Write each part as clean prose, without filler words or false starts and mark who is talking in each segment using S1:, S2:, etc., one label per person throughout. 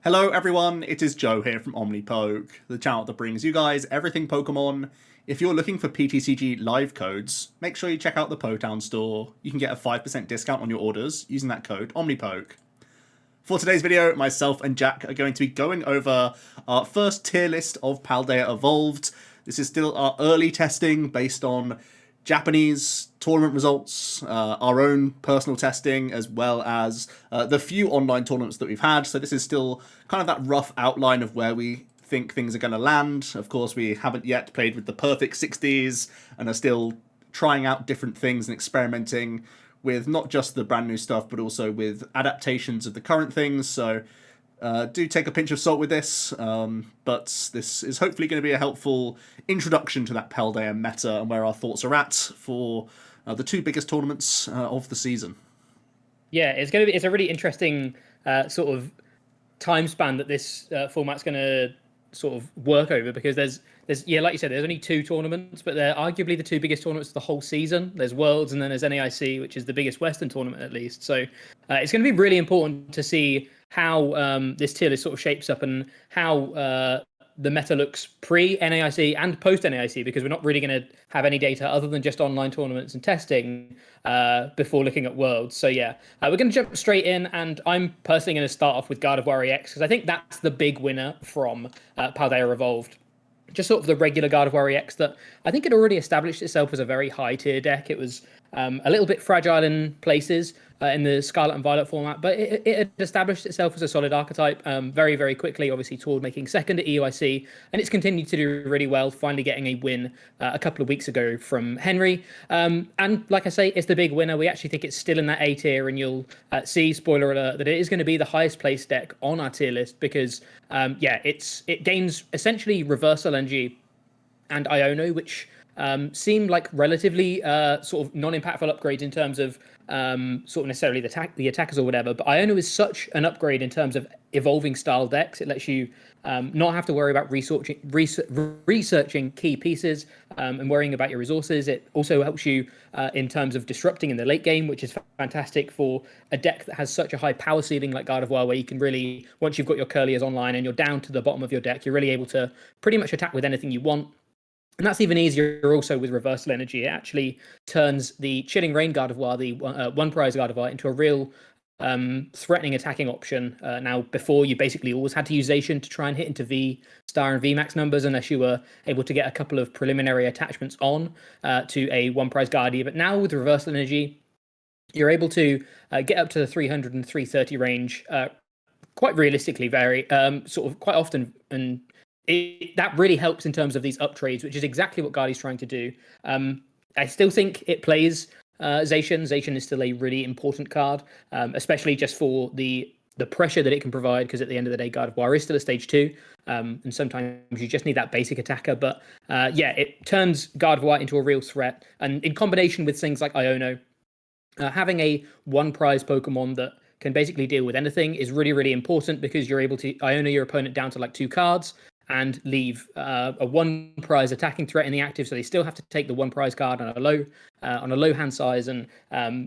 S1: Hello everyone, it is Joe here from OmniPoke, the channel that brings you guys everything Pokemon. If you're looking for PTCG live codes, make sure you check out the Potown store. You can get a 5% discount on your orders using that code OmniPoke. For today's video, myself and Jack are going to be going over our first tier list of Paldea Evolved. This is still our early testing based on Japanese tournament results, our own personal testing, as well as the few online tournaments that we've had. So this is still kind of that rough outline of where we think things are going to land. Of course, we haven't yet played with the perfect 60s and are still trying out different things and experimenting with not just the brand new stuff, but also with adaptations of the current things. So do take a pinch of salt with this, but this is hopefully going to be a helpful introduction to that Paldea meta and where our thoughts are at for the two biggest tournaments of the season.
S2: Yeah, it's a really interesting sort of time span that this format's going to sort of work over, because there's like you said, there's only two tournaments, but they're arguably the two biggest tournaments of the whole season. There's Worlds and then there's NAIC, which is the biggest Western tournament at least. So it's going to be really important to see how this tier list sort of shapes up and how the meta looks pre-NAIC and post-NAIC, because we're not really going to have any data other than just online tournaments and testing before looking at Worlds. So yeah, we're going to jump straight in, and I'm personally going to start off with Gardevoir EX, because I think that's the big winner from Paldea Evolved. Just sort of the regular Gardevoir EX that I think had already established itself as a very high tier deck. It was a little bit fragile in places in the Scarlet and Violet format, but it had established itself as a solid archetype very, very quickly, obviously toward making second at EUIC, and it's continued to do really well, finally getting a win a couple of weeks ago from Henry. And like I say, it's the big winner. We actually think it's still in that A tier, and you'll see, spoiler alert, that it is going to be the highest placed deck on our tier list, because it gains essentially Reversal Energy and Iono, which seem like relatively sort of non-impactful upgrades in terms of sort of necessarily the attackers or whatever. But Iono is such an upgrade in terms of evolving style decks. It lets you not have to worry about researching key pieces and worrying about your resources. It also helps you in terms of disrupting in the late game, which is fantastic for a deck that has such a high power ceiling like Gardevoir, where you can really, once you've got your Curliers online and you're down to the bottom of your deck, you're really able to pretty much attack with anything you want. And that's even easier also with Reversal Energy. It actually turns the Chilling Reign Gardevoir, the one prize Gardevoir, into a real threatening attacking option. Now, before, you basically always had to use Zacian to try and hit into V star and V max numbers, unless you were able to get a couple of preliminary attachments on to a one prize Guardia. But now with Reversal Energy, you're able to get up to the 300 and 330 range quite realistically, very sort of quite often, and that really helps in terms of these up trades, which is exactly what Guardi's trying to do. I still think it plays Zacian. Zacian is still a really important card, especially just for the pressure that it can provide, because at the end of the day, Gardevoir is still a stage 2, and sometimes you just need that basic attacker. But it turns Gardevoir into a real threat, and in combination with things like Iono, having a one prize Pokemon that can basically deal with anything is really, really important, because you're able to Iono your opponent down to like 2 cards and leave a one prize attacking threat in the active, so they still have to take the one prize card on a low hand size, and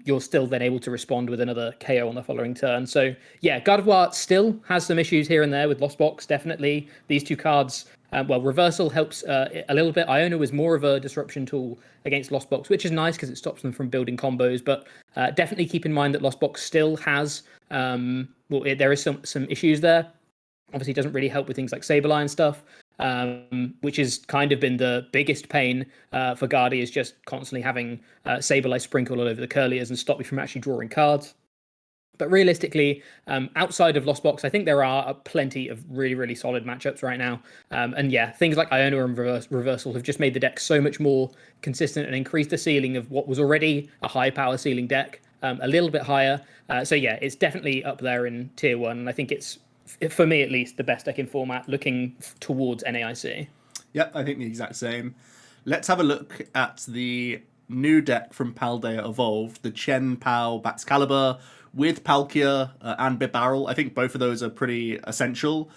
S2: you're still then able to respond with another KO on the following turn. So yeah, Gardevoir still has some issues here and there with Lost Box. Definitely these two cards. Reversal helps a little bit. Iono is more of a disruption tool against Lost Box, which is nice because it stops them from building combos. But definitely keep in mind that Lost Box still has there is some issues there. Obviously, it doesn't really help with things like Sableye stuff, which has kind of been the biggest pain for Guardi, is just constantly having Sableye sprinkle all over the Curliers and stop you from actually drawing cards. But realistically, outside of Lost Box, I think there are plenty of really, really solid matchups right now. And yeah, things like Iono and Reversal have just made the deck so much more consistent and increased the ceiling of what was already a high power ceiling deck a little bit higher. So yeah, it's definitely up there in tier 1. And I think it's, for me at least, the best deck in format looking towards NAIC.
S1: Yep, I think the exact same. Let's have a look at the new deck from Paldea Evolved, the chien-pao Baxcalibur with Palkia and Bibarel. I think both of those are pretty essential.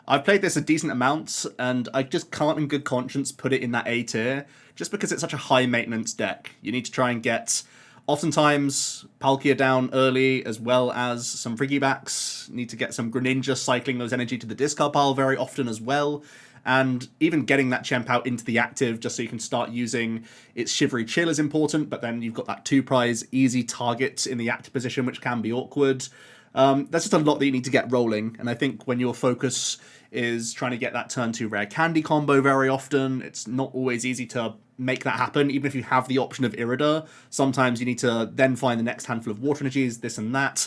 S1: I've played this a decent amount, and I just can't in good conscience put it in that A tier, just because it's such a high maintenance deck. You need to try and get Oftentimes, Palkia down early, as well as some Friggy need to get some Greninja cycling those energy to the discard pile very often as well. And even getting that chien-pao into the active just so you can start using its Shivery Chill is important, but then you've got that 2-prize easy target in the active position, which can be awkward. There's just a lot that you need to get rolling, and I think when your focus is trying to get that turn 2 rare candy combo very often, it's not always easy to make that happen, even if you have the option of Irida. Sometimes you need to then find the next handful of water energies, this and that.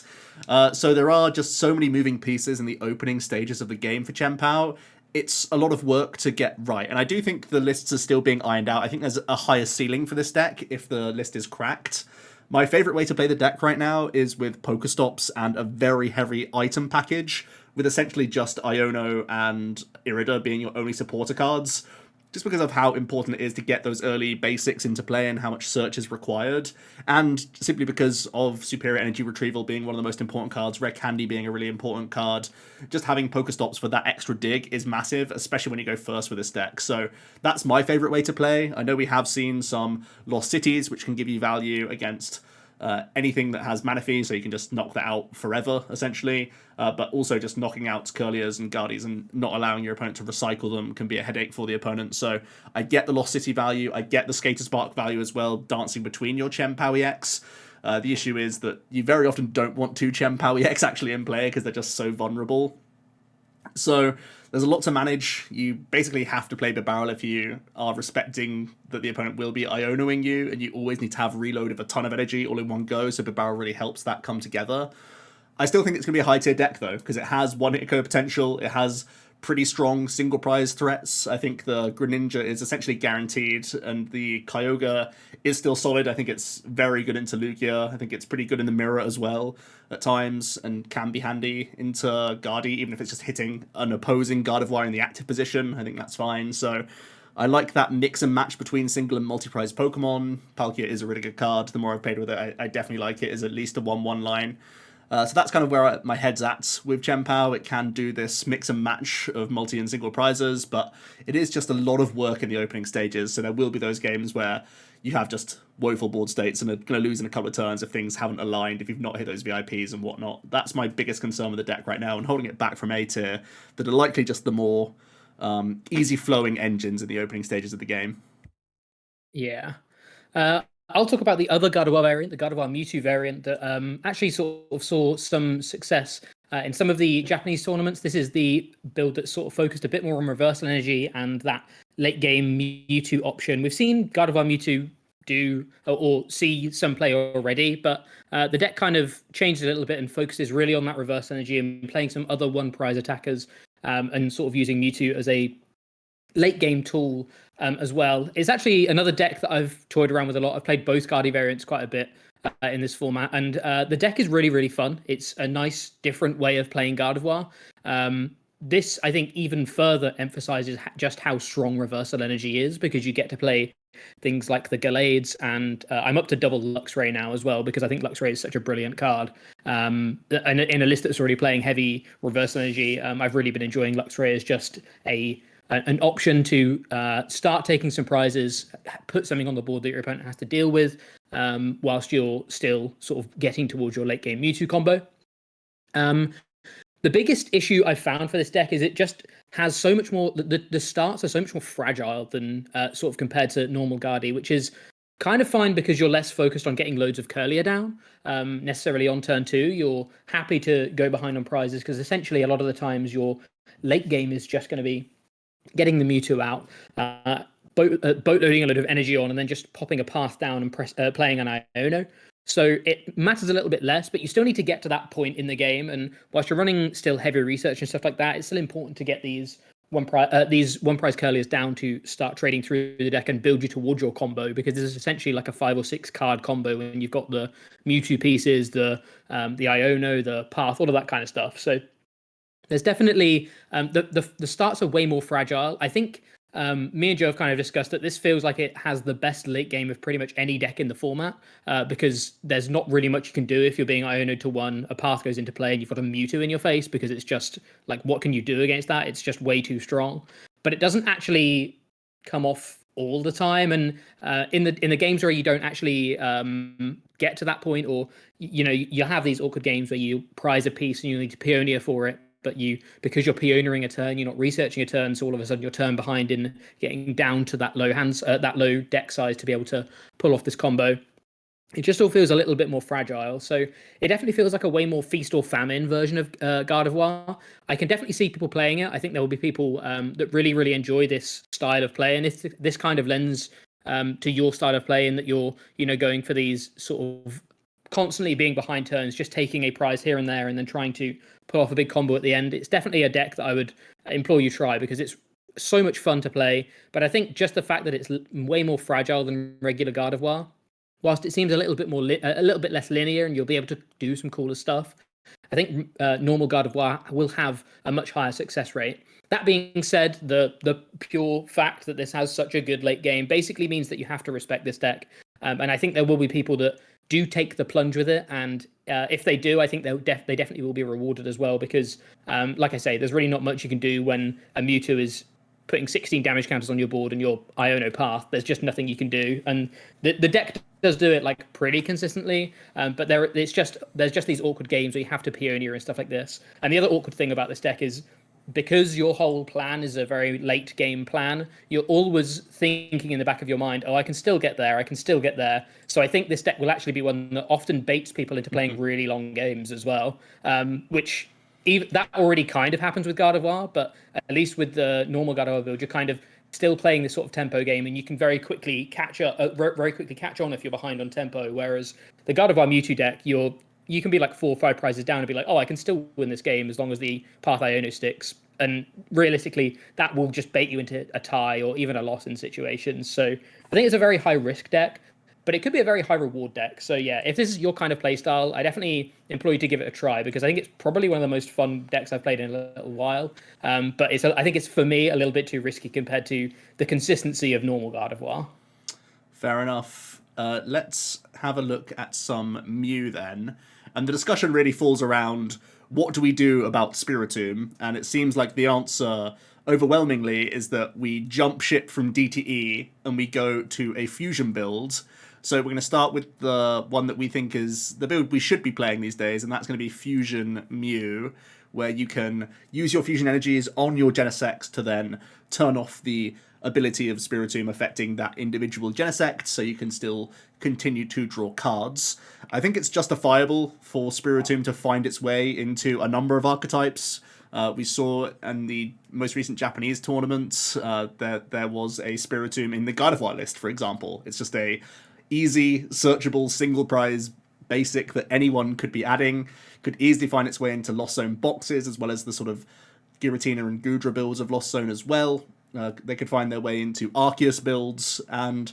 S1: So there are just so many moving pieces in the opening stages of the game for chien-pao. It's a lot of work to get right, and I do think the lists are still being ironed out. I think there's a higher ceiling for this deck if the list is cracked. My favourite way to play the deck right now is with Pokestops and a very heavy item package, with essentially just Iono and Irida being your only supporter cards, just because of how important it is to get those early basics into play and how much search is required, and simply because of Superior Energy Retrieval being one of the most important cards, Rare Candy being a really important card. Just having Pokestops for that extra dig is massive, especially when you go first with this deck. So that's my favourite way to play. I know we have seen some Lost Cities, which can give you value against anything that has Manaphy, so you can just knock that out forever, essentially. But also just knocking out Curlias and Guardies and not allowing your opponent to recycle them can be a headache for the opponent. So I get the Lost City value, I get the Skater Spark value as well, dancing between your chien-pao EX. The issue is that you very often don't want 2 chien-pao EX actually in play because they're just so vulnerable. So there's a lot to manage. You basically have to play Bibarel if you are respecting that the opponent will be Ionoing you, and you always need to have reload of a ton of energy all in one go, so Bibarel really helps that come together. I still think it's going to be a high tier deck though, because it has 1-hit KO potential, it has pretty strong single prize threats. I think the Greninja is essentially guaranteed, and the Kyogre is still solid. I think it's very good into Lugia. I think it's pretty good in the mirror as well at times, and can be handy into Guardy, even if it's just hitting an opposing Gardevoir in the active position. I think that's fine. So I like that mix and match between single and multi-prize Pokemon. Palkia is a really good card. The more I've played with it, I definitely like it as at least a 1-1 line. So that's kind of where my head's at with chien-pao. It can do this mix and match of multi and single prizes, but it is just a lot of work in the opening stages, so there will be those games where you have just woeful board states and are going to lose in a couple of turns if things haven't aligned, if you've not hit those VIPs and whatnot. That's my biggest concern with the deck right now, and holding it back from A tier that are likely just the more easy-flowing engines in the opening stages of the game.
S2: Yeah. I'll talk about the other Gardevoir variant, the Gardevoir Mewtwo variant, that actually sort of saw some success in some of the Japanese tournaments. This is the build that sort of focused a bit more on reversal energy and that late game Mewtwo option. We've seen Gardevoir Mewtwo do or see some play already, but the deck kind of changed a little bit and focuses really on that reverse energy and playing some other 1-prize attackers and sort of using Mewtwo as a late game tool as well. It's actually another deck that I've toyed around with a lot. I've played both Guardy variants quite a bit in this format, and the deck is really, really fun. It's a nice, different way of playing Gardevoir. This, I think, even further emphasizes just how strong reversal energy is, because you get to play things like the Gallades, and I'm up to double Luxray now as well, because I think Luxray is such a brilliant card. And in a list that's already playing heavy reversal energy, I've really been enjoying Luxray as just an option to start taking some prizes, put something on the board that your opponent has to deal with, whilst you're still sort of getting towards your late game Mewtwo combo. The biggest issue I've found for this deck is it just has so much more, the starts are so much more fragile than sort of compared to normal Guardy, which is kind of fine because you're less focused on getting loads of Curlia down necessarily on turn 2. You're happy to go behind on prizes because essentially a lot of the times your late game is just going to be getting the Mewtwo out, boat loading a lot of energy on, and then just popping a path down and playing an Iono. So it matters a little bit less, but you still need to get to that point in the game. And whilst you're running still heavy research and stuff like that, it's still important to get these one prize Curlias down to start trading through the deck and build you towards your combo, because this is essentially like a 5 or 6 card combo when you've got the Mewtwo pieces, the Iono, the path, all of that kind of stuff. So there's definitely the starts are way more fragile. I think me and Joe have kind of discussed that this feels like it has the best late game of pretty much any deck in the format, because there's not really much you can do if you're being Iono to 1, a path goes into play and you've got a Mewtwo in your face, because it's just like, what can you do against that? It's just way too strong. But it doesn't actually come off all the time. And in the games where you don't actually get to that point, or you have these awkward games where you prize a piece and you need to pioneer for it, but because you're pioneering a turn, you're not researching a turn, so all of a sudden you're turn behind in getting down to that that low deck size to be able to pull off this combo. It just all feels a little bit more fragile. So it definitely feels like a way more feast or famine version of Gardevoir. I can definitely see people playing it. I think there will be people that really, really enjoy this style of play. And if this kind of lends to your style of play, and that you're, going for these sort of constantly being behind turns, just taking a prize here and there, and then trying to pull off a big combo at the end, it's definitely a deck that I would implore you try, because it's so much fun to play. But I think just the fact that it's way more fragile than regular Gardevoir, whilst it seems a little bit a little bit less linear, and you'll be able to do some cooler stuff, I think normal Gardevoir will have a much higher success rate. That being said, the pure fact that this has such a good late game basically means that you have to respect this deck, and I think there will be people that do take the plunge with it, and if they do, I think they definitely will be rewarded as well, because like I say, there's really not much you can do when a Mewtwo is putting 16 damage counters on your board and your Iono path. There's just nothing you can do, and the deck does do it like pretty consistently, but there's just these awkward games where you have to pioneer and stuff like this. And the other awkward thing about this deck is, because your whole plan is a very late game plan, you're always thinking in the back of your mind, oh, I can still get there, I can still get there. So I think this deck will actually be one that often baits people into playing really long games as well, which that already kind of happens with Gardevoir, but at least with the normal Gardevoir build, you're kind of still playing this sort of tempo game, and you can very quickly catch on if you're behind on tempo. Whereas the Gardevoir Mewtwo deck, you can be like 4 or 5 prizes down and be like, oh, I can still win this game as long as the path Iono sticks. And realistically, that will just bait you into a tie or even a loss in situations. So I think it's a very high risk deck, but it could be a very high reward deck. So yeah, if this is your kind of playstyle, I definitely implore you to give it a try, because I think it's probably one of the most fun decks I've played in a little while. But I think it's, for me, a little bit too risky compared to the consistency of normal Gardevoir.
S1: Fair enough. Let's have a look at some Mew then. And the discussion really falls around, what do we do about Spiritomb? And it seems like the answer overwhelmingly is that we jump ship from DTE and we go to a fusion build. So we're going to start with the one that we think is the build we should be playing these days, and that's going to be Fusion Mew, where you can use your fusion energies on your Genesect to then turn off the ability of Spiritomb affecting that individual Genesect, so you can still continue to draw cards. I think it's justifiable for Spiritomb to find its way into a number of archetypes. We saw in the most recent Japanese tournaments that there was a Spiritomb in the Gardevoir list, for example. It's just a easy, searchable, single prize basic that anyone could be adding, could easily find its way into Lost Zone boxes, as well as the sort of Giratina and Goodra builds of Lost Zone as well. They could find their way into Arceus builds, and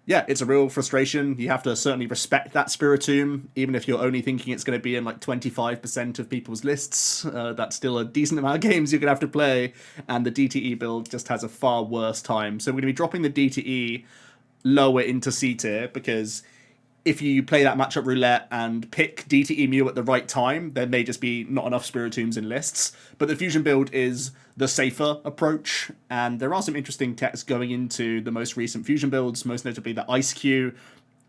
S1: yeah, it's a real frustration. You have to certainly respect that Spiritomb, even if you're only thinking it's going to be in like 25% of people's lists. That's still a decent amount of games you're going to have to play, and the DTE build just has a far worse time. So we're going to be dropping the DTE lower into C tier, because if you play that matchup roulette and pick DTE Mew at the right time, there may just be not enough Spiritombs in lists. But the fusion build is the safer approach, and there are some interesting techs going into the most recent fusion builds, most notably the Ice Q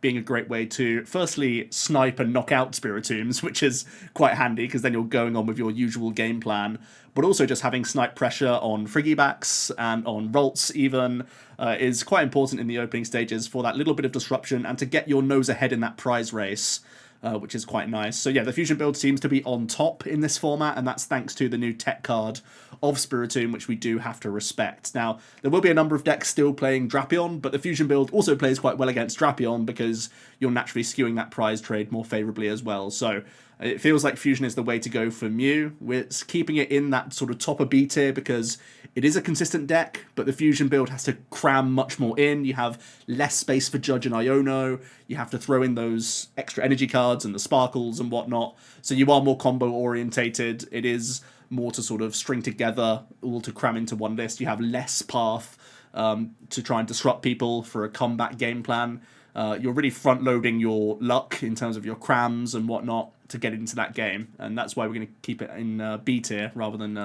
S1: being a great way to firstly snipe and knock out Spiritombs, which is quite handy because then you're going on with your usual game plan, but also just having snipe pressure on Frigibacks and on Ralts even is quite important in the opening stages for that little bit of disruption and to get your nose ahead in that prize race. Which is quite nice. So yeah, the fusion build seems to be on top in this format, and that's thanks to the new tech card of Spiritomb, which we do have to respect. Now, there will be a number of decks still playing Drapion, but the fusion build also plays quite well against Drapion because you're naturally skewing that prize trade more favourably as well. So it feels like fusion is the way to go for Mew. We're keeping it in that sort of top of B tier because it is a consistent deck, but the fusion build has to cram much more in. You have less space for Judge and Iono. You have to throw in those extra energy cards and the sparkles and whatnot. So you are more combo orientated. It is more to sort of string together, all to cram into one list. You have less path to try and disrupt people for a combat game plan. You're really front-loading your luck in terms of your crams and whatnot to get into that game. And that's why we're going to keep it in B tier rather than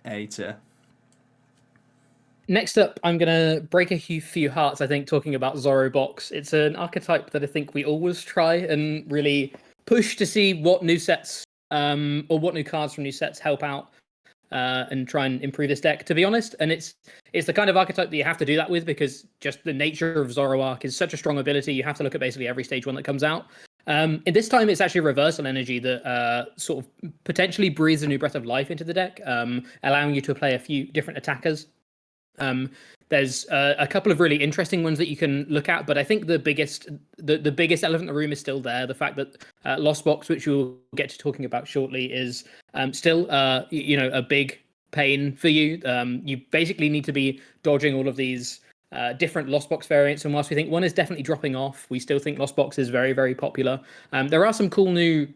S1: A tier.
S2: Next up, I'm gonna break a few hearts, I think, talking about Zorobox. It's an archetype that I think we always try and really push to see what new sets, or what new cards from new sets help out, and try and improve this deck, to be honest. And it's the kind of archetype that you have to do that with because just the nature of Zoroark is such a strong ability. You have to look at basically every stage one that comes out. In this time, it's actually reversal energy that sort of potentially breathes a new breath of life into the deck, allowing you to play a few different attackers. Um, there's a couple of really interesting ones that you can look at, but I think the biggest elephant in the room is still there. The fact that Lost Box, which we'll get to talking about shortly, is still a big pain for you. You basically need to be dodging all of these different Lost Box variants, and whilst we think one is definitely dropping off, we still think Lost Box is very, very popular. There are some cool new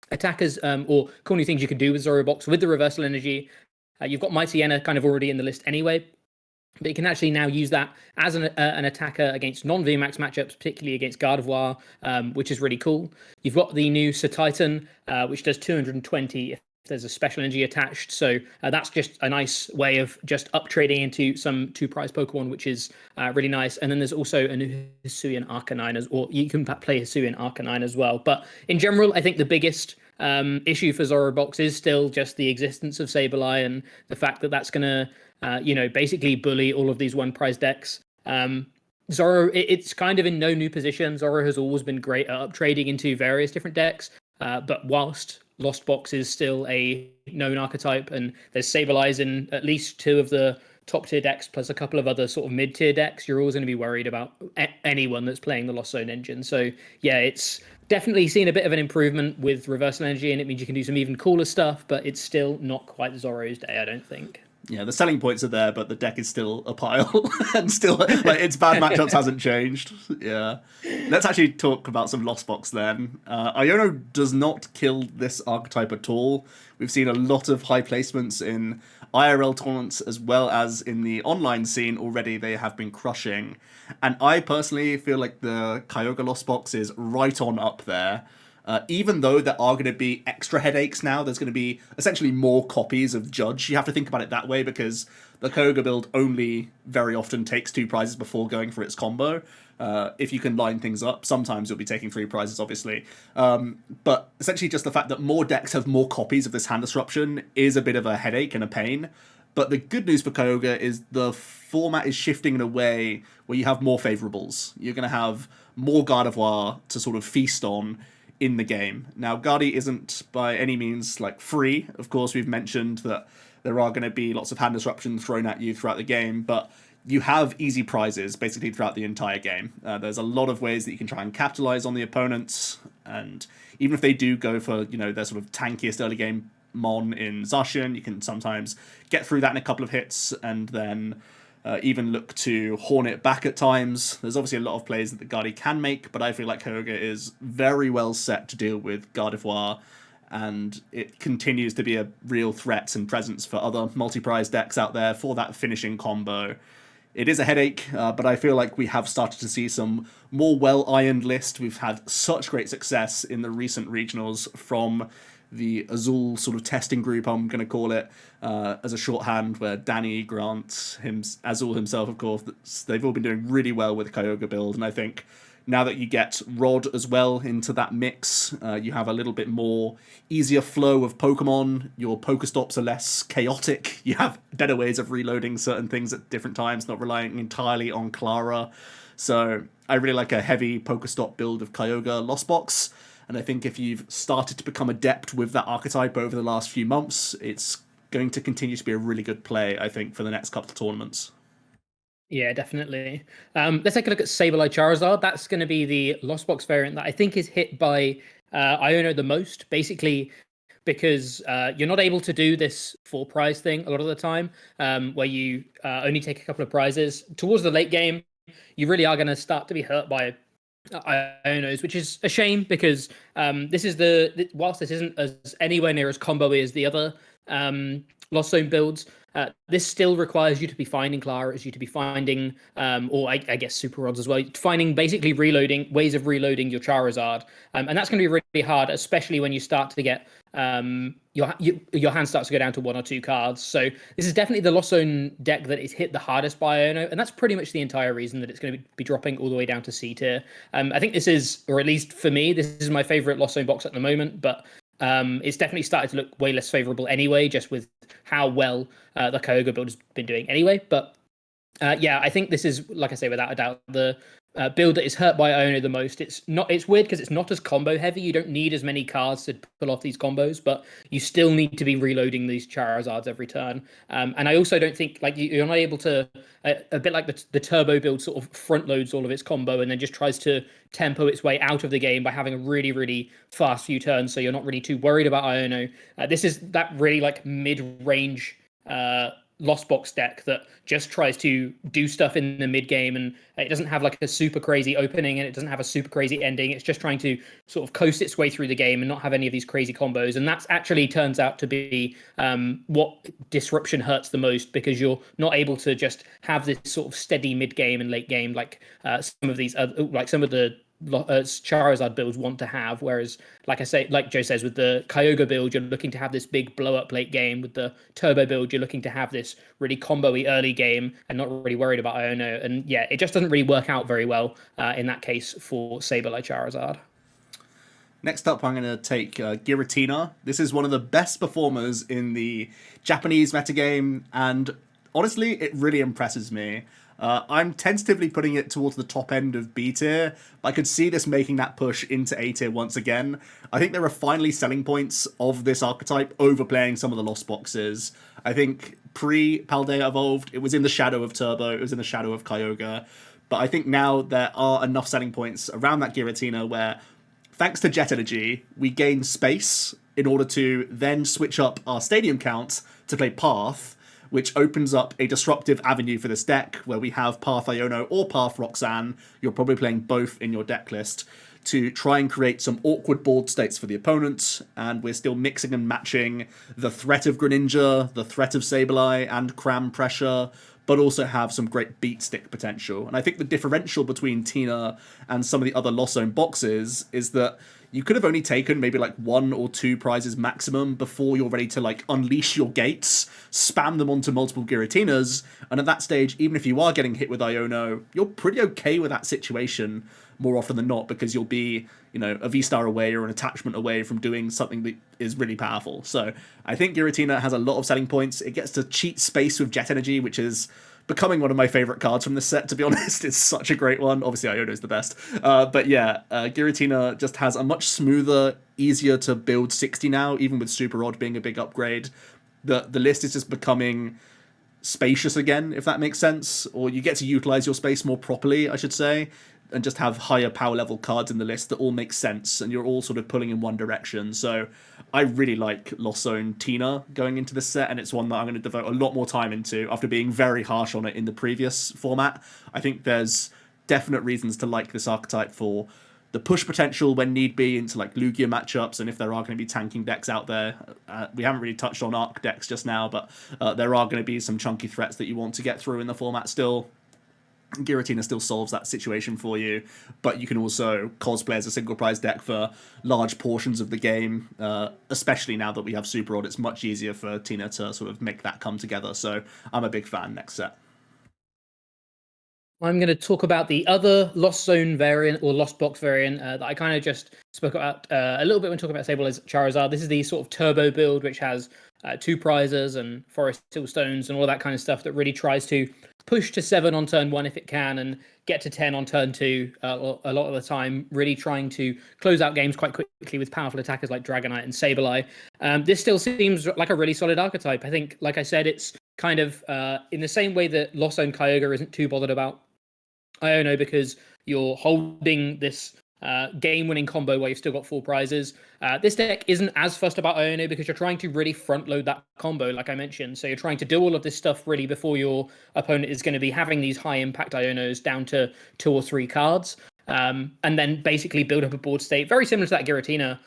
S2: attackers, or cool new things you can do with Zorobox with the reversal energy. You've got Mightyena kind of already in the list anyway, but you can actually now use that as an attacker against non-VMAX matchups, particularly against Gardevoir, which is really cool. You've got the new Sir Titan, which does 220 if there's a special energy attached. So that's just a nice way of just up trading into some 2-prize Pokemon, which is really nice. And then there's also a new Hisuian Arcanine, or you can play Hisuian Arcanine as well. But in general, I think the biggest issue for Zorobox is still just the existence of Sableye and the fact that that's going to basically bully all of these 1-prize decks. Zoro, it's kind of in no new position. Zoro has always been great at up trading into various different decks, but whilst Lost Box is still a known archetype, and there's Sableyes in at least 2 of the top tier decks, plus a couple of other sort of mid tier decks, you're always going to be worried about anyone that's playing the Lost Zone engine. So yeah, it's definitely seen a bit of an improvement with reversal energy, and it means you can do some even cooler stuff, but it's still not quite Zoro's day, I don't think.
S1: Yeah, the selling points are there, but the deck is still a pile, and still like its bad matchups hasn't changed. Yeah, let's actually talk about some Lost Box then. Iono does not kill this archetype at all. We've seen a lot of high placements in IRL tournaments as well as in the online scene already. They have been crushing, and I personally feel like the Kyogre Lost Box is right on up there. Even though there are going to be extra headaches now, there's going to be essentially more copies of Judge. You have to think about it that way because the Kyogre build only very often takes 2 prizes before going for its combo. If you can line things up, sometimes you'll be taking 3 prizes, obviously. But essentially just the fact that more decks have more copies of this hand disruption is a bit of a headache and a pain. But the good news for Kyogre is the format is shifting in a way where you have more favourables. You're going to have more Gardevoir to sort of feast on in the game. Now, Guardy isn't by any means like free. Of course, we've mentioned that there are going to be lots of hand disruption thrown at you throughout the game, but you have easy prizes basically throughout the entire game. There's a lot of ways that you can try and capitalize on the opponents, and even if they do go for, their sort of tankiest early game mon in Zacian, you can sometimes get through that in a couple of hits and then even look to horn it back at times. There's obviously a lot of plays that the Guardy can make, but I feel like Kyogre is very well set to deal with Gardevoir, and it continues to be a real threat and presence for other multi-prize decks out there for that finishing combo. It is a headache, but I feel like we have started to see some more well-ironed list. We've had such great success in the recent regionals from the Azul sort of testing group, I'm going to call it, as a shorthand, where Danny, Grant, Azul himself, of course, they've all been doing really well with the Kyogre build, and I think now that you get Rod as well into that mix, you have a little bit more easier flow of Pokemon. Your Pokestops are less chaotic. You have better ways of reloading certain things at different times, not relying entirely on Clara. So I really like a heavy Pokestop build of Kyogre Lost Box. And I think if you've started to become adept with that archetype over the last few months, it's going to continue to be a really good play, I think, for the next couple of tournaments.
S2: Yeah, definitely. Let's take a look at Sableye Charizard. That's going to be the Lost Box variant that I think is hit by Iono the most, basically because you're not able to do this 4-prize thing a lot of the time, where you only take a couple of prizes. Towards the late game, you really are going to start to be hurt by Ionos, which is a shame because whilst this isn't as anywhere near as combo-y as the other Lost Zone builds. This still requires you to be finding Claras, you to be finding, or I guess Super Rods as well, finding basically ways of reloading your Charizard. And that's going to be really hard, especially when you start to get your hand starts to go down to 1 or 2 cards. So this is definitely the Lost Zone deck that is hit the hardest by Iono, and that's pretty much the entire reason that it's going to be dropping all the way down to C tier. I think this is, or at least for me, this is my favorite Lost Zone box at the moment, but it's definitely started to look way less favorable anyway, just with how well the Kyogre build has been doing anyway. But yeah, I think this is, like I say, without a doubt, the build that is hurt by Iono the most. It's weird because it's not as combo heavy. You don't need as many cards to pull off these combos, but you still need to be reloading these Charizards every turn. And I also don't think, like, you're not able to, a bit like the turbo build sort of front loads all of its combo and then just tries to tempo its way out of the game by having a really, really fast few turns, so you're not really too worried about Iono. This is that really like mid-range Lost Box deck that just tries to do stuff in the mid game, and it doesn't have like a super crazy opening and it doesn't have a super crazy ending. It's just trying to sort of coast its way through the game and not have any of these crazy combos. And that's actually turns out to be what disruption hurts the most, because you're not able to just have this sort of steady mid game and late game like some of these like some of the Charizard builds want to have. Whereas, like I say, like Joe says, with the Kyogre build, you're looking to have this big blow up late game. With the Turbo build, you're looking to have this really combo-y early game and not really worried about Iono. And yeah, it just doesn't really work out very well in that case for Sableye Charizard.
S1: Next up, I'm going to take Giratina. This is one of the best performers in the Japanese metagame, and honestly, it really impresses me. I'm tentatively putting it towards the top end of B tier. I could see this making that push into A tier once again. I think there are finally selling points of this archetype overplaying some of the Lost Boxes. I think pre-Paldea Evolved, it was in the shadow of Turbo, it was in the shadow of Kyogre. But I think now there are enough selling points around that Giratina where, thanks to Jet Energy, we gain space in order to then switch up our stadium count to play Path, which opens up a disruptive avenue for this deck where we have Path Iono or Path Roxanne. You're probably playing both in your deck list to try and create some awkward board states for the opponent, and we're still mixing and matching the threat of Greninja, the threat of Sableye, and Cram Pressure, but also have some great beat stick potential. And I think the differential between Tina and some of the other Lost Zone boxes is that you could have only taken maybe like 1 or 2 prizes maximum before you're ready to like unleash your gates, spam them onto multiple Giratinas, and at that stage, even if you are getting hit with Iono, you're pretty okay with that situation more often than not, because you'll be, you know, a V-Star away or an attachment away from doing something that is really powerful. So I think Giratina has a lot of selling points. It gets to cheat space with Jet Energy, which is becoming one of my favorite cards from this set, to be honest. It's such a great one. Obviously, Iono's the best. But yeah, Giratina just has a much smoother, easier to build 60 now, even with Super Rod being a big upgrade. The list is just becoming spacious again, if that makes sense. Or you get to utilize your space more properly, I should say, and just have higher power level cards in the list that all make sense, and you're all sort of pulling in one direction. So I really like Lost Zone Tina going into this set, and it's one that I'm going to devote a lot more time into after being very harsh on it in the previous format. I think there's definite reasons to like this archetype for the push potential when need be into like Lugia matchups, and if there are going to be tanking decks out there. We haven't really touched on Arc decks just now, but there are going to be some chunky threats that you want to get through in the format still. Giratina still solves that situation for you, but you can also cosplay as a single prize deck for large portions of the game, especially now that we have Super Rod. It's much easier for Tina to sort of make that come together, so I'm a big fan next set.
S2: I'm going to talk about the other Lost Zone variant or Lost Box variant that I kind of just spoke about a little bit when talking about Sableye Charizard. This is the sort of turbo build, which has 2 prizes and Forest Hill Stones and all that kind of stuff that really tries to push to 7 on turn 1 if it can and get to 10 on turn 2 a lot of the time, really trying to close out games quite quickly with powerful attackers like Dragonite and Sableye. This still seems like a really solid archetype. I think, like I said, it's kind of in the same way that Lost Zone Kyogre isn't too bothered about Iono, because you're holding this game-winning combo where you've still got 4 prizes. This deck isn't as fussed about Iono because you're trying to really front-load that combo, like I mentioned. So you're trying to do all of this stuff really before your opponent is going to be having these high-impact Ionos down to 2 or 3 cards. and then basically build up a board state very similar to that Giratina,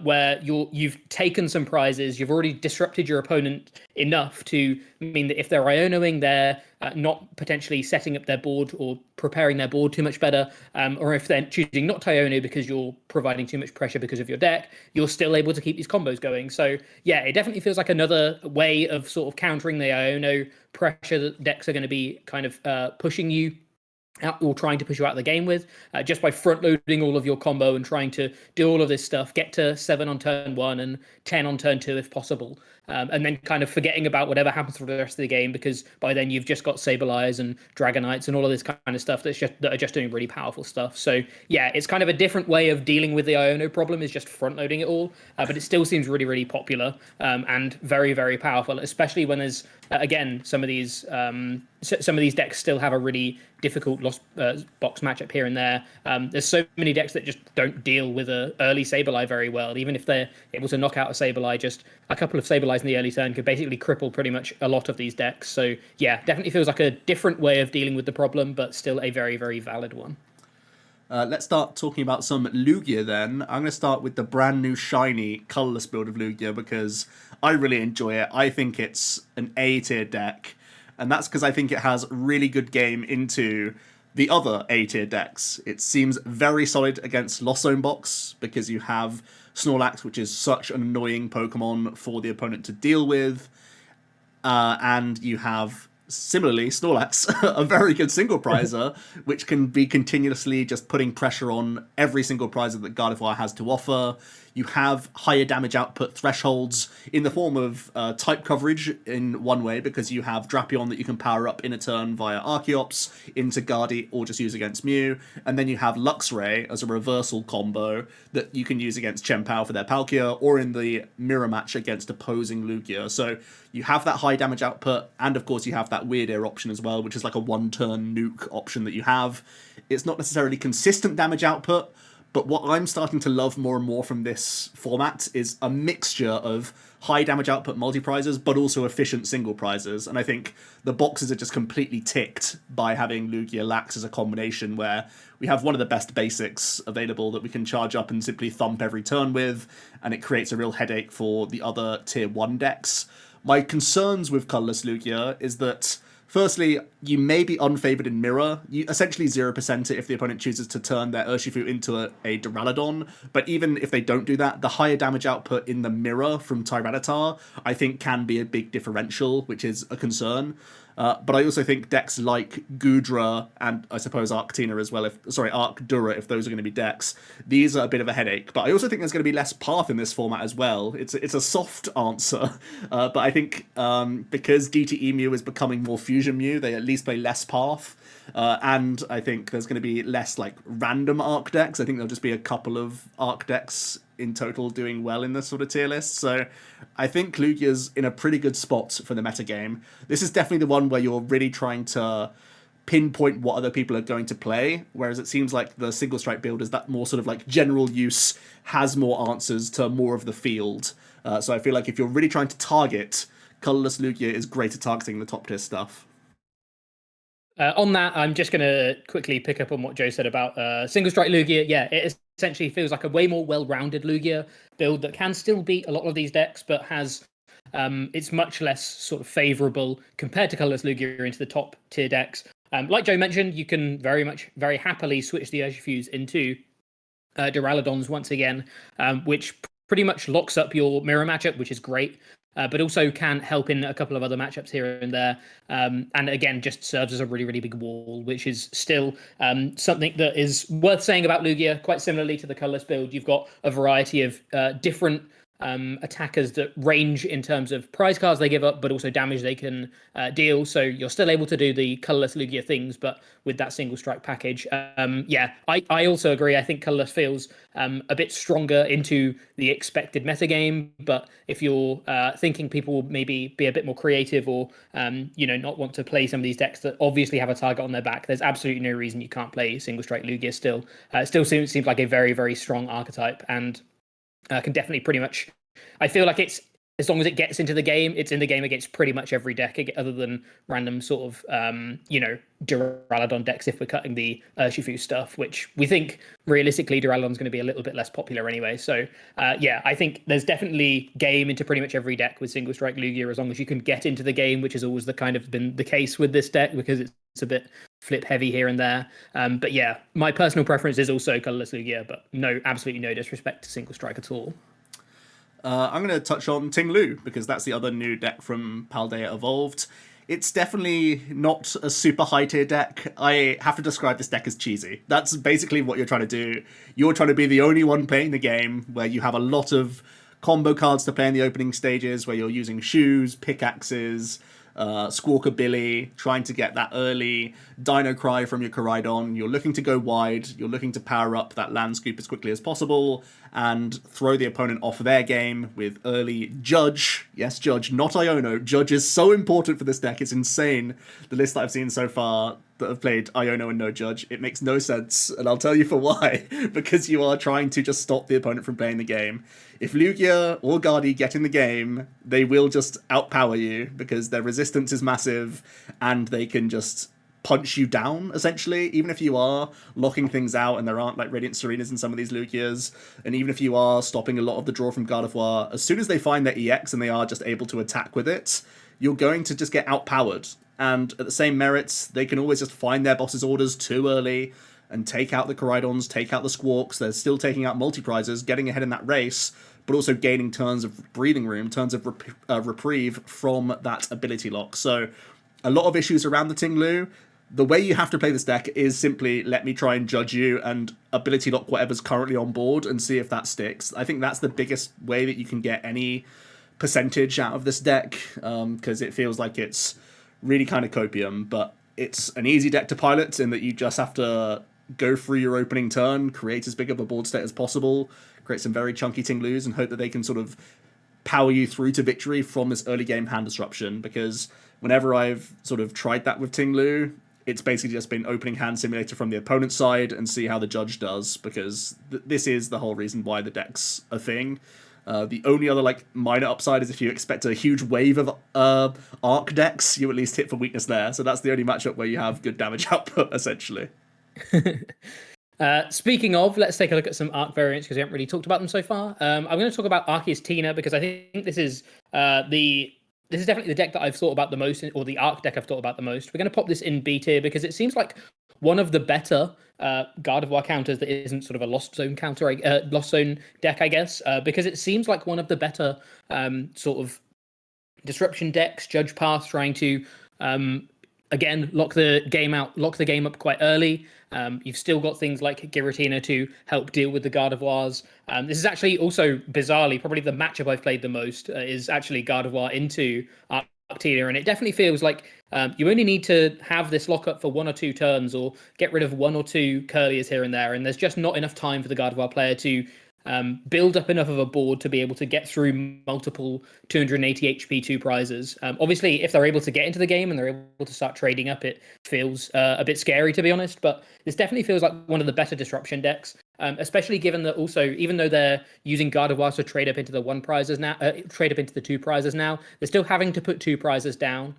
S2: where you've taken some prizes, you've already disrupted your opponent enough to mean that if they're Ionoing, they're not potentially setting up their board or preparing their board too much better, or if they're choosing not to Iono because you're providing too much pressure because of your deck, you're still able to keep these combos going. So yeah, it definitely feels like another way of sort of countering the Iono pressure that decks are going to be kind of pushing you out or trying to push you out of the game with, just by front loading all of your combo and trying to do all of this stuff, get to 7 on turn 1 and 10 on turn 2 if possible, and then kind of forgetting about whatever happens for the rest of the game, because by then you've just got Sableyes and Dragonites and all of this kind of stuff that are just doing really powerful stuff. So yeah, it's kind of a different way of dealing with the Iono problem, is just front loading it all, but it still seems really, really popular, and very, very powerful, especially when there's again some of these decks still have a really difficult lost box matchup here and there. There's so many decks that just don't deal with a early Sableye very well. Even if they're able to knock out a Sableye, just a couple of Sableyes in the early turn could basically cripple pretty much a lot of these decks. So yeah, definitely feels like a different way of dealing with the problem, but still a very, very valid one.
S1: Let's start talking about some Lugia then. I'm going to start with the brand new shiny colourless build of Lugia because I really enjoy it. I think it's an A tier deck, and that's because I think it has really good game into the other A tier decks. It seems very solid against Lost Zone Box because you have Snorlax, which is such an annoying Pokemon for the opponent to deal with, and you have similarly Snorlax, a very good single prizer, which can be continuously just putting pressure on every single prizer that Gardevoir has to offer. You have higher damage output thresholds in the form of type coverage in one way, because you have Drapion that you can power up in a turn via Archeops into Guardi or just use against Mew. And then you have Luxray as a reversal combo that you can use against chien-pao for their Palkia, or in the mirror match against opposing Lugia. So you have that high damage output, and of course you have that Weird Air option as well, which is like a one-turn nuke option that you have. It's not necessarily consistent damage output, but what I'm starting to love more and more from this format is a mixture of high damage output multi-prizes, but also efficient single prizes. And I think the boxes are just completely ticked by having Lugia Lax as a combination, where we have one of the best basics available that we can charge up and simply thump every turn with, and it creates a real headache for the other tier 1 decks. My concerns with colourless Lugia is that, firstly, you may be unfavoured in Mirror. You essentially 0% it if the opponent chooses to turn their Urshifu into a Duraludon. But even if they don't do that, the higher damage output in the Mirror from Tyranitar, I think, can be a big differential, which is a concern. But I also think decks like Goodra and I suppose Arc Tina as well, Arc Dura, if those are going to be decks, these are a bit of a headache. But I also think there's going to be less path in this format as well. It's a soft answer, but I think because DTE Mew is becoming more Fusion Mew, they at least play less path. And I think there's going to be less like random Arc decks. I think there'll just be a couple of Arc decks in total doing well in this sort of tier list. So I think Lugia's in a pretty good spot for the metagame. This is definitely the one where you're really trying to pinpoint what other people are going to play, whereas it seems like the single strike build is that more sort of like general use, has more answers to more of the field. So I feel like if you're really trying to target, colourless Lugia is great at targeting the top tier stuff.
S2: On that, I'm just going to quickly pick up on what Joe said about single strike Lugia. Yeah, it essentially feels like a way more well-rounded Lugia build that can still beat a lot of these decks, but has it's much less sort of favourable compared to colourless Lugia into the top tier decks. Like Joe mentioned, you can very happily switch the Urshifus into Duraludons once again, which pretty much locks up your mirror matchup, which is great. But also can help in a couple of other matchups here and there. And again, just serves as a really, really big wall, which is still something that is worth saying about Lugia. Quite similarly to the colourless build, you've got a variety of different attackers that range in terms of prize cards they give up, but also damage they can deal. So you're still able to do the colourless Lugia things, but with that single strike package. Yeah, I also agree. I think colourless feels a bit stronger into the expected metagame, but if you're thinking people will maybe be a bit more creative or not want to play some of these decks that obviously have a target on their back, there's absolutely no reason you can't play single strike Lugia still. It still seems like a very, very strong archetype, and can definitely pretty much, I feel like it's as long as it gets into the game, it's in the game against pretty much every deck, other than random sort of, Duraludon decks if we're cutting the Urshifu stuff, which we think realistically Duraludon's going to be a little bit less popular anyway. So, I think there's definitely game into pretty much every deck with Single Strike Lugia, as long as you can get into the game, which has always been the case with this deck because it's a bit flip heavy here and there. But yeah, my personal preference is also colorless Lugia, but absolutely no disrespect to Single Strike at all.
S1: I'm going to touch on Tingloo, because that's the other new deck from Paldea Evolved. It's definitely not a super high tier deck. I have to describe this deck as cheesy. That's basically what you're trying to do. You're trying to be the only one playing the game, where you have a lot of combo cards to play in the opening stages, where you're using shoes, pickaxes, Squawkabilly, trying to get that early Dino Cry from your Koraidon. You're looking to go wide, you're looking to power up that land scoop as quickly as possible, and throw the opponent off their game with early Judge. Yes, Judge, not Iono. Judge is so important for this deck, it's insane. The list that I've seen so far that have played Iono and no Judge, it makes no sense, and I'll tell you for why. Because you are trying to just stop the opponent from playing the game. If Lugia or Guardy get in the game, they will just outpower you, because their resistance is massive, and they can just punch you down, essentially. Even if you are locking things out and there aren't like Radiant Serenas in some of these Lugias, and even if you are stopping a lot of the draw from Gardevoir, as soon as they find their EX and they are just able to attack with it, you're going to just get outpowered. And at the same merits, they can always just find their boss's orders too early and take out the Koraidons, take out the Squawks. They're still taking out multi-prizes, getting ahead in that race, but also gaining turns of breathing room, turns of reprieve from that ability lock. So a lot of issues around the Tingloo. The way you have to play this deck is simply let me try and judge you and ability lock whatever's currently on board and see if that sticks. I think that's the biggest way that you can get any percentage out of this deck, because it feels like it's really kind of copium, but it's an easy deck to pilot in that you just have to go through your opening turn, create as big of a board state as possible, create some very chunky Tingloos, and hope that they can sort of power you through to victory from this early game hand disruption. Because whenever I've sort of tried that with Tingloo, it's basically just been opening hand simulator from the opponent's side and see how the judge does, because this is the whole reason why the deck's a thing. The only other like minor upside is if you expect a huge wave of arc decks, you at least hit for weakness there. So that's the only matchup where you have good damage output, essentially.
S2: Speaking of, let's take a look at some arc variants, because we haven't really talked about them so far. I'm going to talk about Arceus Tina, because I think this is definitely the deck that I've thought about the most, or the arc deck I've thought about the most. We're going to pop this in B tier because it seems like one of the better Gardevoir counters that isn't sort of a Lost Zone counter, Lost Zone deck, I guess, because it seems like one of the better sort of disruption decks. Judge Path trying to again lock the game up quite early. You've still got things like Giratina to help deal with the Gardevoirs. This is actually also, bizarrely, probably the matchup I've played the most is actually Gardevoir into Arctina, and it definitely feels like you only need to have this lockup for 1 or 2 turns, or get rid of 1 or 2 Curliers here and there, and there's just not enough time for the Gardevoir player to build up enough of a board to be able to get through multiple 280 HP 2 prizes. Obviously, if they're able to get into the game and they're able to start trading up, it feels a bit scary, to be honest. But this definitely feels like one of the better disruption decks, especially given that also, even though they're using Gardevoir to trade up into the 1 prizes now, trade up into the 2 prizes now, they're still having to put 2 prizes down.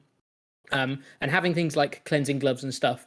S2: And having things like cleansing gloves and stuff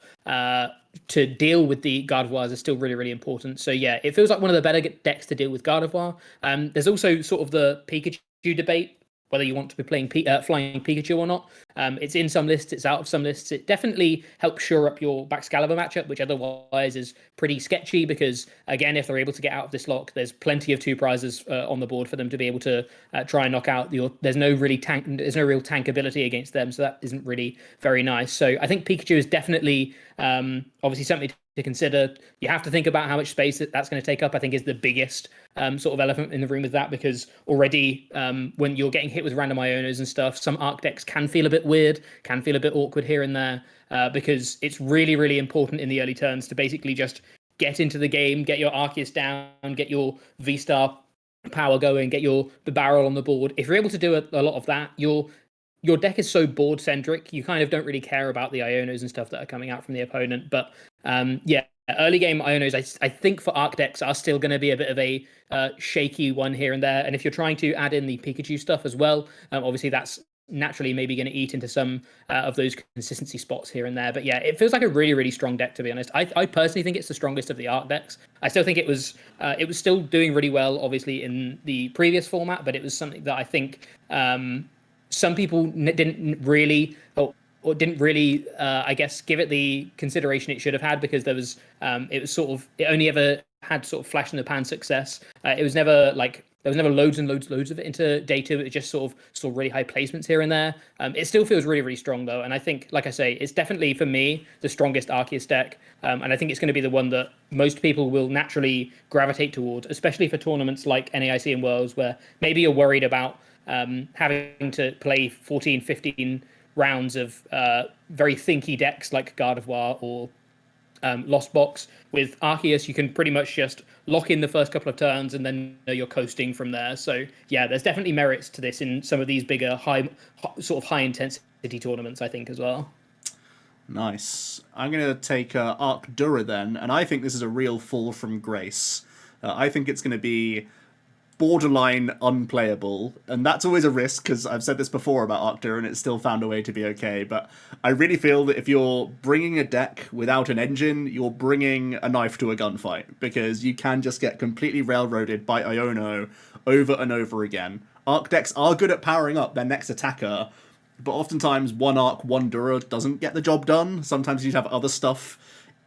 S2: to deal with the Gardevoirs is still really, really important. So yeah, it feels like one of the better decks to deal with Gardevoir. There's also sort of the Pikachu debate, whether you want to be playing Flying Pikachu or not. It's in some lists, it's out of some lists. It definitely helps shore up your Baxcalibur matchup, which otherwise is pretty sketchy, because, again, if they're able to get out of this lock, there's plenty of 2 prizes on the board for them to be able to try and knock out. There's no real tank ability against them, so that isn't really very nice. So I think Pikachu is definitely obviously something to consider. You have to think about how much space that's going to take up, I think, is the biggest sort of elephant in the room with that, because already when you're getting hit with random Ionos and stuff, some arc decks can feel a bit weird, can feel a bit awkward here and there, because it's really, really important in the early turns to basically just get into the game, get your Arceus down, get your V-Star power going, get the barrel on the board. If you're able to do a lot of that, your deck is so board centric, you kind of don't really care about the Ionos and stuff that are coming out from the opponent. But yeah, early game Ionos, I think for Arc decks are still going to be a bit of a shaky one here and there. And if you're trying to add in the Pikachu stuff as well, obviously that's naturally maybe going to eat into some of those consistency spots here and there. But yeah, it feels like a really, really strong deck, to be honest. I personally think it's the strongest of the Arc decks. I still think it was still doing really well, obviously, in the previous format, but it was something that I think some people didn't really, or didn't really, I guess, give it the consideration it should have had, because it was sort of, it only ever had sort of flash in the pan success. It was never like, there was never loads and loads of it into day two. It just sort of saw really high placements here and there. It still feels really, really strong though. And I think, like I say, it's definitely for me the strongest Arceus deck. And I think it's going to be the one that most people will naturally gravitate towards, especially for tournaments like NAIC and Worlds, where maybe you're worried about having to play 14, 15 rounds of very thinky decks like Gardevoir or Lost Box. With Arceus, you can pretty much just lock in the first couple of turns and then you're coasting from there. So yeah, there's definitely merits to this in some of these bigger, sort of high intensity tournaments, I think, as well.
S1: Nice. I'm going to take Arc Dura then, and I think this is a real fall from grace. I think it's going to be borderline unplayable, and that's always a risk, because I've said this before about Arc Dura and it's still found a way to be okay. But I really feel that if you're bringing a deck without an engine, you're bringing a knife to a gunfight, because you can just get completely railroaded by Iono over and over again. Arc decks are good at powering up their next attacker, but oftentimes one Arc, one Dura doesn't get the job done. Sometimes you have other stuff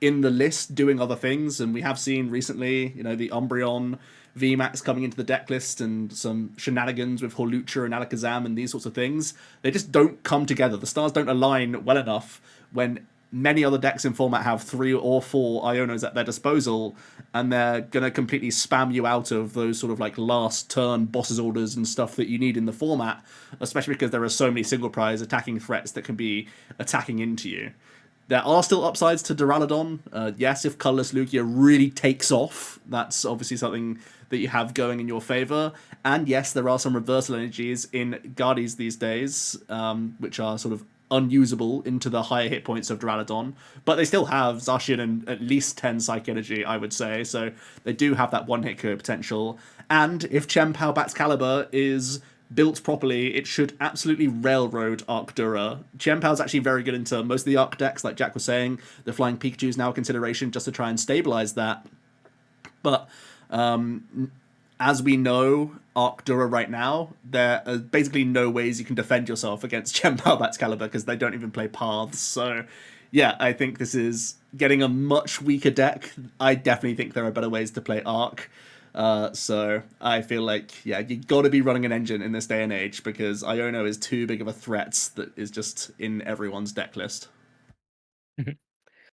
S1: in the list doing other things, and we have seen recently, the Umbreon VMAX coming into the deck list and some shenanigans with Hawlucha and Alakazam and these sorts of things. They just don't come together. The stars don't align well enough when many other decks in format have 3 or 4 Ionos at their disposal, and they're going to completely spam you out of those sort of like last turn bosses orders and stuff that you need in the format, especially because there are so many single prize attacking threats that can be attacking into you. There are still upsides to Duraludon. Yes, if Colorless Lugia really takes off, that's obviously something that you have going in your favour. And yes, there are some reversal energies in Guardies these days, which are sort of unusable into the higher hit points of Duraludon. But they still have Zacian and at least 10 Psych Energy, I would say. So they do have that one-hit KO potential. And if chien-pao Baxcalibur is built properly, it should absolutely railroad Arc Dura. Chien-pao's actually very good into most of the Arc decks, like Jack was saying. The Flying Pikachu is now a consideration just to try and stabilize that. But as we know, Arc Dura right now, there are basically no ways you can defend yourself against chien-pao Baxcalibur, because they don't even play paths. So yeah, I think this is getting a much weaker deck. I definitely think there are better ways to play Arc. So I feel like, yeah, you got to be running an engine in this day and age, because Iono is too big of a threat that is just in everyone's deck list.
S2: The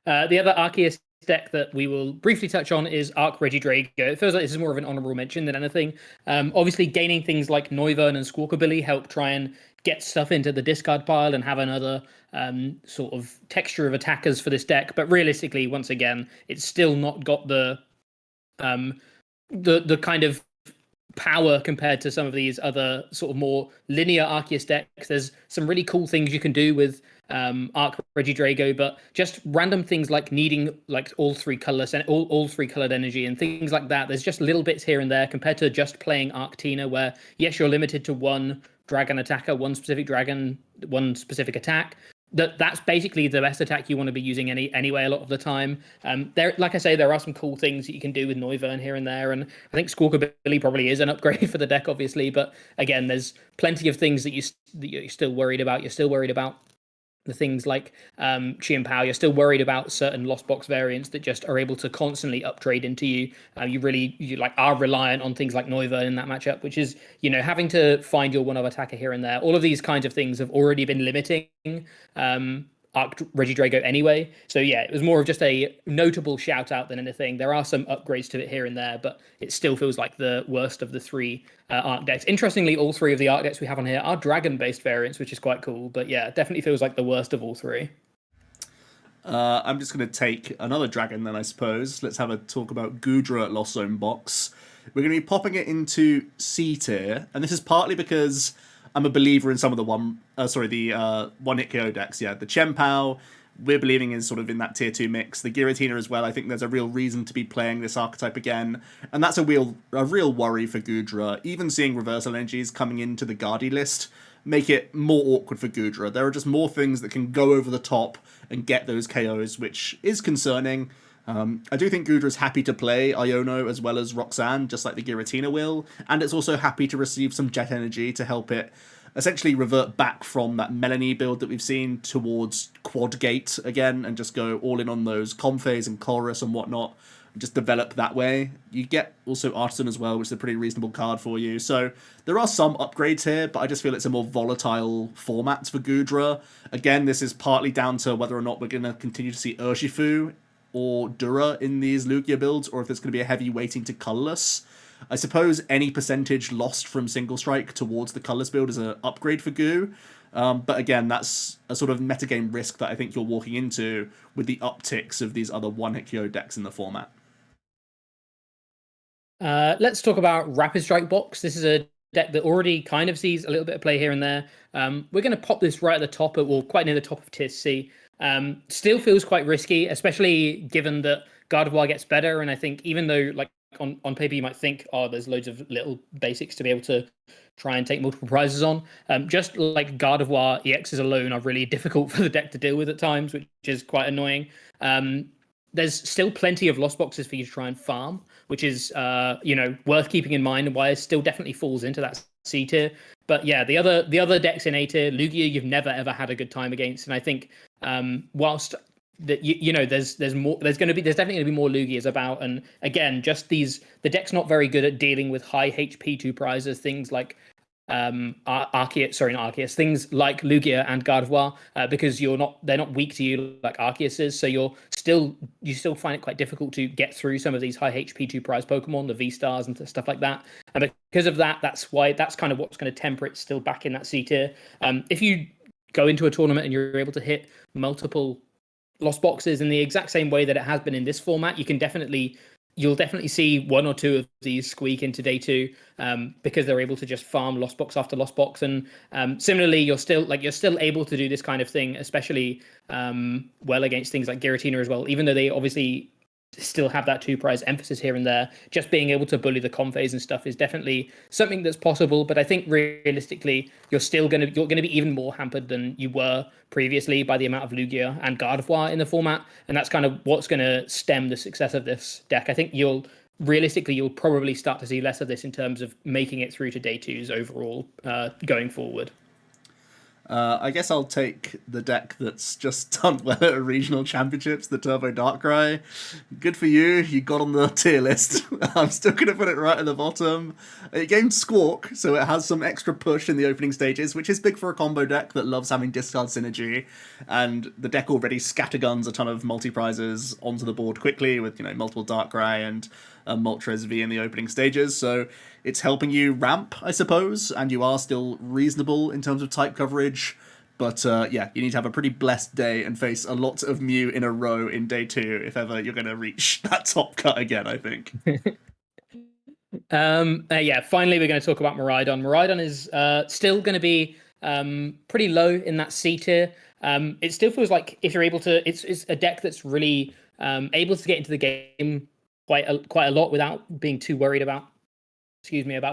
S2: other Arceus deck that we will briefly touch on is Arc Reggie Drago. It feels like this is more of an honorable mention than anything. Obviously, gaining things like Noivern and Squawkabilly help try and get stuff into the discard pile and have another sort of texture of attackers for this deck. But realistically, once again, it's still not got the kind of power compared to some of these other sort of more linear Arceus decks. There's some really cool things you can do with Arc Reggie Drago, but just random things like needing like all three colorless and all three colored energy and things like that. There's just little bits here and there compared to just playing Arc Tina, where yes, you're limited to one dragon attacker, one specific dragon, one specific attack. That's basically the best attack you want to be using anyway a lot of the time. There, like I say, there are some cool things that you can do with Noivern here and there, and I think Squawkabilly probably is an upgrade for the deck, obviously. But again, there's plenty of things that you're still worried about. You're still worried about the things like chien-pao. You're still worried about certain Lost Box variants that just are able to constantly upgrade into you. You are reliant on things like Noivern in that matchup, which is, having to find your one-of attacker here and there. All of these kinds of things have already been limiting Arc Reggie Drago anyway. So yeah, it was more of just a notable shout out than anything. There are some upgrades to it here and there, but it still feels like the worst of the three Arc decks. Interestingly, all three of the Arc decks we have on here are dragon-based variants, which is quite cool. But yeah, definitely feels like the worst of all three.
S1: I'm just going to take another dragon then, I suppose. Let's have a talk about Goodra at Lost Zone Box. We're going to be popping it into C tier, and this is partly because I'm a believer in some of the one-hit KO decks. Yeah, the chien-pao, we're believing is sort of in that tier 2 mix. The Giratina as well, I think there's a real reason to be playing this archetype again, and that's a real worry for Goodra. Even seeing reversal energies coming into the Guardy list make it more awkward for Goodra. There are just more things that can go over the top and get those KOs, which is concerning. I do think Goodra is happy to play Iono as well as Roxanne, just like the Giratina will, and it's also happy to receive some Jet Energy to help it essentially revert back from that Melanie build that we've seen towards Quad Gate again, and just go all in on those Comphase and Chorus and whatnot, and just develop that way. You get also Artisan as well, which is a pretty reasonable card for you. So there are some upgrades here, but I just feel it's a more volatile format for Goodra. Again, this is partly down to whether or not we're going to continue to see Urshifu or Dura in these Lugia builds, or if there's going to be a heavy weighting to Colorless. I suppose any percentage lost from Single Strike towards the Colorless build is an upgrade for Goo. But again, that's a sort of metagame risk that I think you're walking into with the upticks of these other one-hit KO decks in the format.
S2: Let's talk about Rapid Strike Box. This is a deck that already kind of sees a little bit of play here and there. We're going to pop this right at the top, well, quite near the top of Tier C. Still feels quite risky, especially given that Gardevoir gets better. And I think even though, like, on paper you might think, oh, there's loads of little basics to be able to try and take multiple prizes on. Just like Gardevoir EXs alone are really difficult for the deck to deal with at times, which is quite annoying. There's still plenty of lost boxes for you to try and farm, which is worth keeping in mind, and why it still definitely falls into that C tier. But yeah, the other decks in A tier, Lugia, you've never ever had a good time against, and I think whilst that there's definitely going to be more Lugias about, and again, just the deck's not very good at dealing with high HP 2 prizes, things like Arceus, things like Lugia and Gardevoir, because they're not weak to you like Arceus is, so you still find it quite difficult to get through some of these high HP 2 prize Pokemon, the V-Stars and stuff like that. And because of that, that's kind of what's going to temper it still back in that C tier. If you go into a tournament and you're able to hit multiple lost boxes in the exact same way that it has been in this format, you'll definitely see one or two of these squeak into day 2, because they're able to just farm lost box after lost box. And similarly, you're still able to do this kind of thing, especially well against things like Giratina as well, even though they obviously still have that 2 prize emphasis here and there. Just being able to bully the Comphase and stuff is definitely something that's possible, but I think realistically you're going to be even more hampered than you were previously by the amount of Lugia and Gardevoir in the format, and that's kind of what's going to stem the success of this deck. I think you'll probably start to see less of this in terms of making it through to day 2s overall going forward.
S1: I guess I'll take the deck that's just done well at regional championships, the Turbo Darkrai. Good for you, you got on the tier list. I'm still going to put it right at the bottom. It gained Squawk, so it has some extra push in the opening stages, which is big for a combo deck that loves having discard synergy. And the deck already scatterguns a ton of multi-prizes onto the board quickly with multiple Darkrai and Moltres V in the opening stages, so it's helping you ramp, I suppose, and you are still reasonable in terms of type coverage. But you need to have a pretty blessed day and face a lot of Mew in a row in day 2 if ever you're going to reach that top cut again, I think.
S2: Finally, we're going to talk about Meriden. Meriden is still going to be pretty low in that C tier. It still feels like if you're able to, it's a deck that's really able to get into the game quite a lot without being too worried about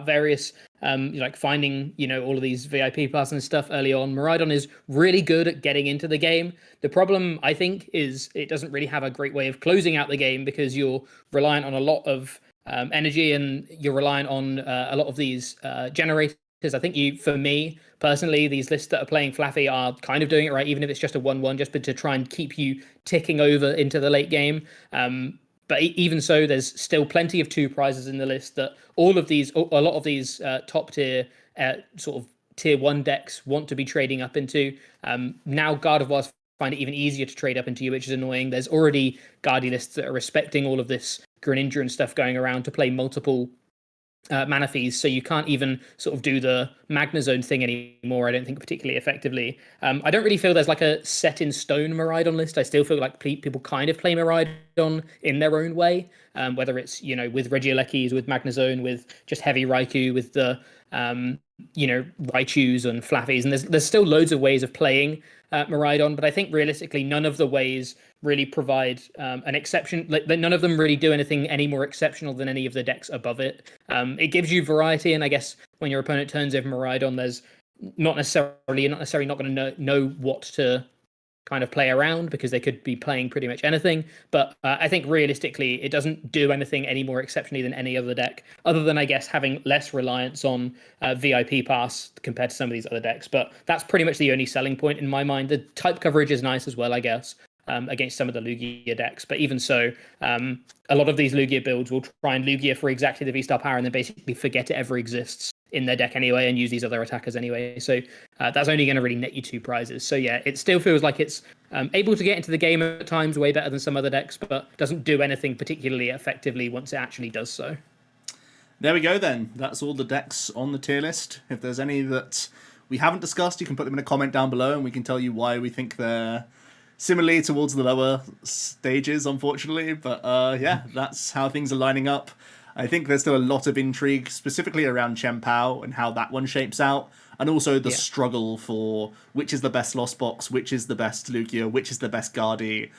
S2: various like finding all of these VIP passes and stuff early on. Meriden is really good at getting into the game. The problem, I think, is it doesn't really have a great way of closing out the game, because you're reliant on a lot of energy, and you're reliant on a lot of these generators. I think for me personally, these lists that are playing Flaffy are kind of doing it right, even if it's just a 1-1, just to try and keep you ticking over into the late game. But even so, there's still plenty of 2 prizes in the list that a lot of these top tier sort of tier 1 decks want to be trading up into. Now Gardevoirs find it even easier to trade up into you, which is annoying. There's already Guardy lists that are respecting all of this Greninja and stuff going around to play multiple mana fees, so you can't even sort of do the Magnezone thing anymore, I don't think, particularly effectively. I don't really feel there's like a set in stone Meriden list. I still feel like people kind of play Meriden in their own way, whether it's with Regielekis, with Magnezone, with just heavy Raikou, with the Raichus and Flaffies, and there's still loads of ways of playing Miraidon, but I think realistically none of the ways really provide an exception. None of them really do anything any more exceptional than any of the decks above it. It gives you variety, and I guess when your opponent turns over Miraidon, there's not necessarily not going to know what to kind of play around because they could be playing pretty much anything. But I think realistically, it doesn't do anything any more exceptionally than any other deck, other than I guess having less reliance on VIP pass compared to some of these other decks. But that's pretty much the only selling point in my mind. The type coverage is nice as well, I guess. Against some of the Lugia decks, but even so, a lot of these Lugia builds will try and Lugia for exactly the V-Star power and then basically forget it ever exists in their deck anyway and use these other attackers anyway. So that's only going to really net you 2 prizes. So yeah, it still feels like it's able to get into the game at times way better than some other decks, but doesn't do anything particularly effectively once it actually does so.
S1: There we go then. That's all the decks on the tier list. If there's any that we haven't discussed, you can put them in a comment down below and we can tell you why we think they're similarly towards the lower stages, unfortunately. But yeah, that's how things are lining up. I think there's still a lot of intrigue, specifically around chien-pao and how that one shapes out. And also the struggle for which is the best Lost Box, which is the best Lugia, which is the best Guardi.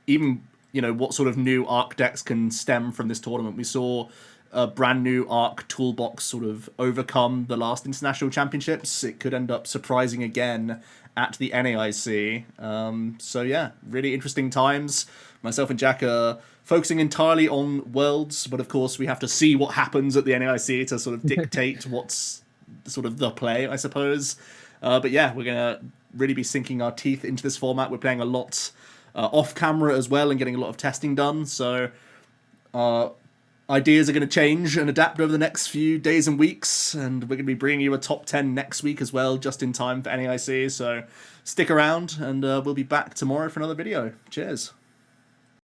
S1: Even, what sort of new Arc decks can stem from this tournament. We saw a brand new Arc toolbox sort of overcome the last international championships. It could end up surprising again at the NAIC. So yeah, really interesting times. Myself and Jack are focusing entirely on Worlds, but of course we have to see what happens at the NAIC to sort of dictate what's sort of the play, I suppose. But yeah, we're going to really be sinking our teeth into this format. We're playing a lot off camera as well and getting a lot of testing done. So ideas are going to change and adapt over the next few days and weeks, and we're going to be bringing you a top 10 next week as well, just in time for NAIC. So stick around, and we'll be back tomorrow for another video. Cheers.